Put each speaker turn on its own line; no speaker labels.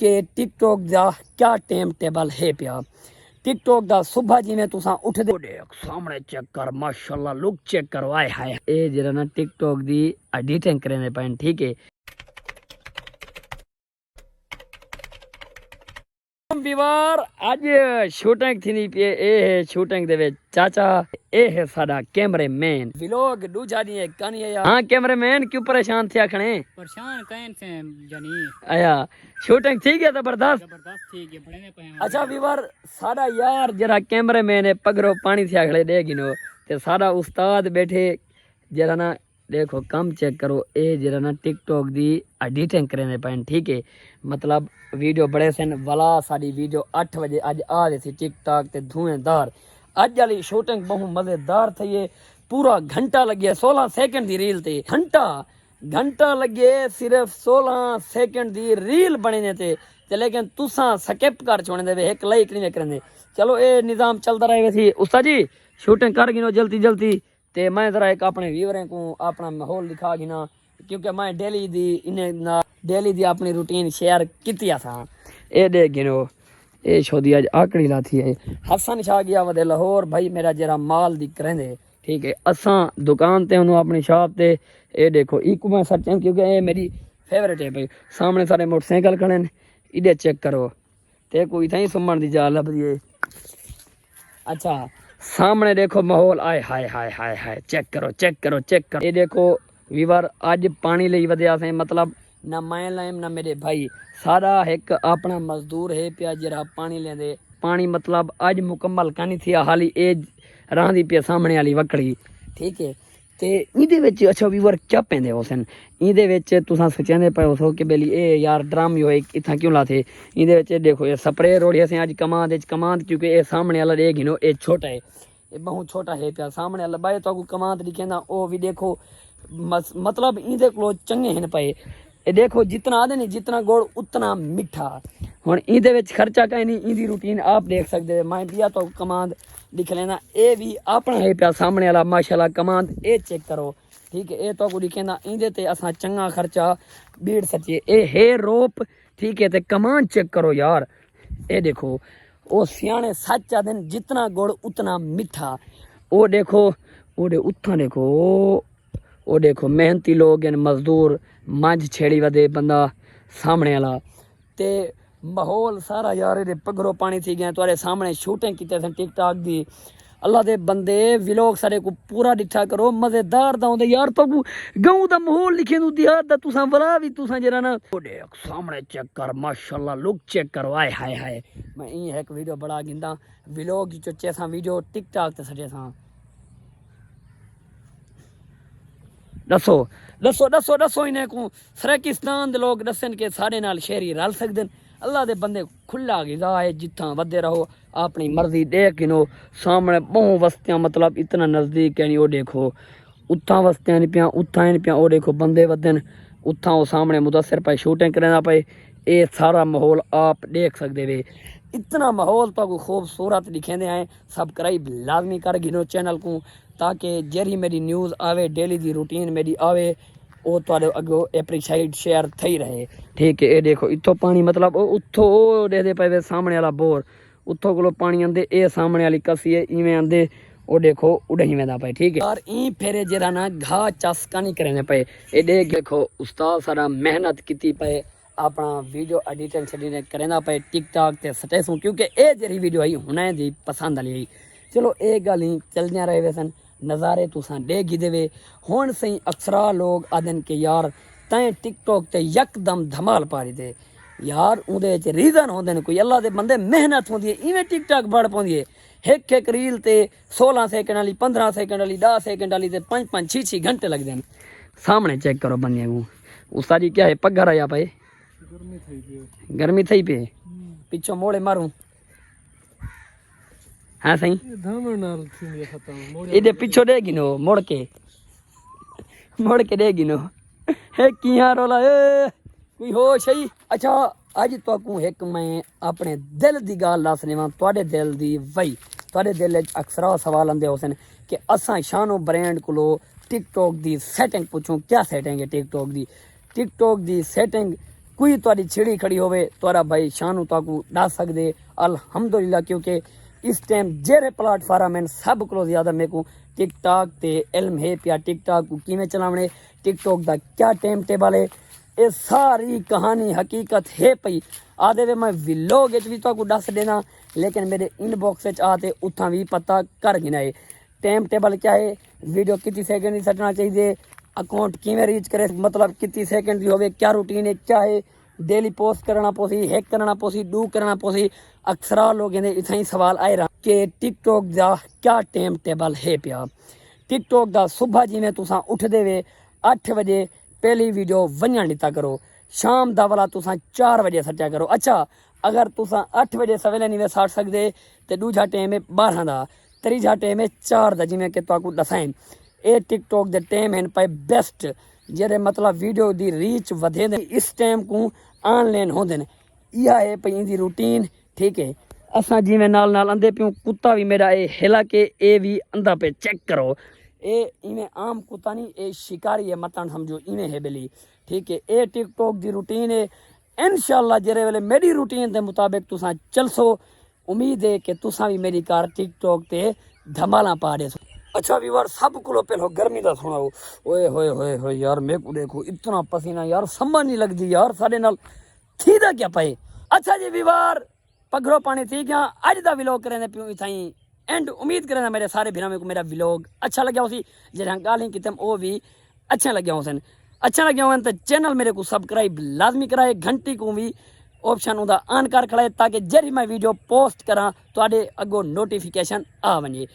कि टिकटॉक का क्या टाइम टेबल है पिया। टिकटॉक का सुबह जिमें तुसा उठदे देख सामने चेक कर माशाल्लाह लुक चेक करो आए हाय ए जरा ना टिकटॉक दी एडिटिंग करने पैन ठीक है। बीवार आज शूटिंग थी नहीं पे ए है शूटिंग दे विच चाचा ए है साडा कैमरामैन व्लॉग दूजा दी है कहानी है यार। हां कैमरामैन क्यों परेशान थे आखने
परेशान कैन से जानी
आया शूटिंग ठीक है जबरदस्त
ठीक है बड़े ने पे।
अच्छा बीवार साडा यार जरा कैमरामैन है पगरो पानी से आखले दे गिनो ते साडा उस्ताद बैठे जरा ना देखो कम चेक करो ए जरा ना टिकटॉक दी एडिटिंग करने पैन ठीक है। मतलब वीडियो बड़े सन वाला साड़ी वीडियो 8 बजे अज आ रही थी टिकटॉक ते धुएंदार अज वाली शूटिंग बहु मजेदार थी। ये पूरा घंटा लगे 16 सेकंड दी रील ते घंटा लगे सिर्फ 16 सेकंड दी रील बने ते लेकिन तुसा स्किप कर छोड़ने दे एक लाइक नहीं करने। चलो ये निजाम चलता रहे वैसे उस्ताद जी शूटिंग कर गिनो जल्दी जल्दी ते मैं जरा एक अपने व्यूअरें को अपना माहौल दिखा गिना क्योंकि मैं डेली दी अपनी रूटीन शेयर की था। ए दे गिनो ए छोदी अज आकड़ी लाथी है हसन शाह गया वदे लाहौर भाई मेरा जरा माल दिख रहे ठीक है। असा दुकान ते हूँ अपनी शॉप ते ए देखो इको मैं सर्च क्योंकि ये मेरी फेवरेट है भाई। सामने सारे मोटरसाइकिल खड़े ने इधे चेक करो ते कोई थी सुमन की जा लभदी है। अच्छा सामने देखो माहौल आए हाय हाय हाय हाय चेक करो ये देखो वीवर अज पानी ले वधिया से मतलब ना मैं लाइम ना मेरे भाई सारा एक अपना मजदूर है पिया जरा पानी लेंदे पानी मतलब अज मुकम्मल कहानी थी हाली ए रही पिया सामने वाली वकड़ी ठीक है। ते इहदे विच अच्छा वीवर क्या पेंदे हो सन इहदे विच तुसां सोचेंदे पे हो कि बेली ए यार ड्रम होए इत्थां क्यों लाथे इहदे विच देखो ये स्प्रे रोड़ी असें अज कमांद क्योंकि ये सामने वाला ये गिनो ये छोटा है ये बहुत छोटा है पिया सामने वाला बाय तो कमांद दिखेंदा ओ भी देखो मतलब इहदे कोलो चंगे हैं पे ये देखो जितना आदे नहीं जितना गुड़ उतना मिठा हुण इहदे विच खर्चा कहीं नहीं इहदी रूटीन आप देख सकते मैं पिया तो कमांद लिख लेना ए भी अपना है पिया सामने वाला माशाल्लाह कमांद ए चेक करो ठीक है। ए तो को लिखेंदा इहदे ते असां चंगा खर्चा बीड़ सच्चे ए है रोप ठीक है। ते कमांद चेक करो यार ए देखो ओ सियाने सच आदन जितना गुड़ उतना मिठा ओ देखो ओडे उत्था देखो ओ देखो मेहनती लोग मजदूर मंझ छेड़ी वदे बंदा सामने वाला ते माहौल सारा यार ये पगरो पानी थी गया तुम्हारे सामने शूटिंग की टिकटॉक दी अल्लाह दे बंदे व्लॉग सारे को पूरा डिठा करो मजेदार दा होंदे यार तो गाँव दा माहौल लिखे नु देहात दा तुसा वाला भी तुसा जरा ना देख सामने चेक कर माशाल्लाह लुक चेक करो आए हाय हाय मैं ई एक वीडियो बड़ा गिंदा व्लॉग जो चेसा वीडियो टिकटॉक ते सटे सा दसो इन्हें को सराकिस्तान दे लोग दसन के सारे नाल शहरी रल सकदे अल्लाह दे बंदे खुला गिजा है जिथा वधे रहो अपनी मर्जी देख गिनो सामने बहु वस्तियां मतलब इतना नजदीक है नहीं वो देखो उथा वस्तियां नहीं पिया उथा नहीं पिया वो देखो बंदे वधन उथा वो सामने मुदसर पे शूटिंग करना पे ये सारा माहौल आप देख सकते वे इतना माहौल तो खूबसूरत दिखेंदे हैं सब्सक्राइब लाजमी कर गिनो चैनल को ताकि जेरी मेरी न्यूज़ आवे डेली दी रूटीन मेरी आवे वो तुहाडे अगो एप्रीशिएट शेयर थई रहे ठीक है। ये देखो इत्थों पानी मतलब उत्थों दे पे सामने वाला बोर उत्थों कोलो पानी आंदे ए सामने वाली कसी है इवें आंदे वो देखो उड़ही वेंदा पे ठीक है। और ई फेरे जरा ना घा चस्का नहीं करने पे ये देखो उस्ताद सारा मेहनत की पे अपना वीडियो एडिटिंग शेडिटिंग करेंदा पे टिकटॉक ते स्टेटस क्योंकि ए जेरी वीडियो आई हुने दी पसंद आई। चलो ये गल ही चलदियां रहे वैसन नज़ारे तुसा दे गिदे वे हुण सही अक्सरा लोग आदन के यार तैं टिकटॉक ते यकदम धमाल पारी दे यार उहदे च रीजन होंदे ने कोई अल्लाह दे बंदे मेहनत होंदी है इवें टिकटॉक बढ़ पौंदी है एक रील ते 16 सेकंड वाली 15 सेकंड वाली 10 सेकंड वाली ते 5-5 6-6 घंटे लगदे हैं। सामने चेक करो बंदे को उस्ताद जी क्या है पग्गा आया पे गर्मी थई पे पिछो मोड़े मारूं हाँ सही इधे पिछो दे गिनो मुड़ के दे गिनो है किया रोला ए कोई हो सही। अच्छा अज तो एक मैं अपने दिल की गल दसने वा तुहाडे दिल की वही तुहाडे दिल अक्सर सवाल आंदे हो सन कि असां शानो ब्रांड को टिकटॉक की सैटिंग पूछूं क्या सैटिंग है टिकटॉक की सेटिंग कोई तुहाडी छिड़ी खड़ी होवे तुहारा भाई शानू ताकू दस सकदे अल्हम्दुलिल्लाह क्योंकि इस टाइम जेरे प्लेटफार्म हैं सब को ज़्यादा मेरे को टिकटॉक ते इल्म है पिया टिकटॉक को किवें चलावणे टिकटॉक दा क्या टाइम टेबल है ये सारी कहानी हकीकत है पई आदे वे मैं विलोग भी तो दस देना लेकिन मेरे इनबॉक्स आते उतना भी पता कर गिना है टाइम टेबल क्या है वीडियो कितनी सेकंड की सटना चाहिए अकाउंट किवें रीच करे मतलब कितनी सेकंड की होवे क्या रूटीन है क्या है डेली पोस्ट करना पोसी हैक करना पोसी डू करना पोसी अक्सर लोग इतना ही सवाल आए रहा कि टिकटॉक का क्या टाइम टेबल है पिया टिकटॉक का सुबह जिमें तुसा उठते वे 8 बजे पहली वीडियो वंजन दिता करो शाम का वाला तुसा 4 बजे सटिया करो अच्छा अगर तुसा 8 बजे सवेले नहीं वे सट सकते तो दूजा टाइम है 12 का त्रीजा टाइम है 4 का जिमें कि तुहानू दसाएं ये टिकटॉक के टाइम हैं पे बेस्ट जेरे मतलब वीडियो की रीच वधे इस टाइम को ऑनलाइन होंदे ने यह है पई इनकी रूटीन ठीक है असा जिमें नाल अंधे प्यूं कुत्ता भी मेरा ये हिला के ये भी अंधा पे चेक करो ये इवें आम कुत्ता नहीं ये शिकारी है मतन समझो इवें है बिली ठीक है ये टिकटॉक की रूटीन है इंशाल्लाह जेरे वेले मेरी रूटीन के मुताबिक तुसा चलसो उम्मीद है कि तुसा भी मेरी कार टिकटॉक ते धमाला पा दे अच्छा व्यूअर सब को पहलो गर्मी का सुनाओ ओए होए होए होए यार मेरे को देखो इतना पसीना यार समझ नहीं लगती यार साढ़े नाल थी दा क्या पाए अच्छा जी व्यूअर पगरो पानी थी क्या अज का विलोग करें प्यों इथाई एंड उम्मीद करें मेरे सारे भरावां को मेरा विलोग अच्छा लग्या उसी जेह्ड़ा गाली कीते वो भी अच्छा लग्या हुसन अच्छा लग्या हुन तो चैनल मेरे को सब्सक्राइब लाजमी कराए घंटी को भी ऑप्शन उदा ऑन कर खड़ाए ताकि जेरी मैं वीडियो पोस्ट करा तो अगो नोटिफिकेशन आ वने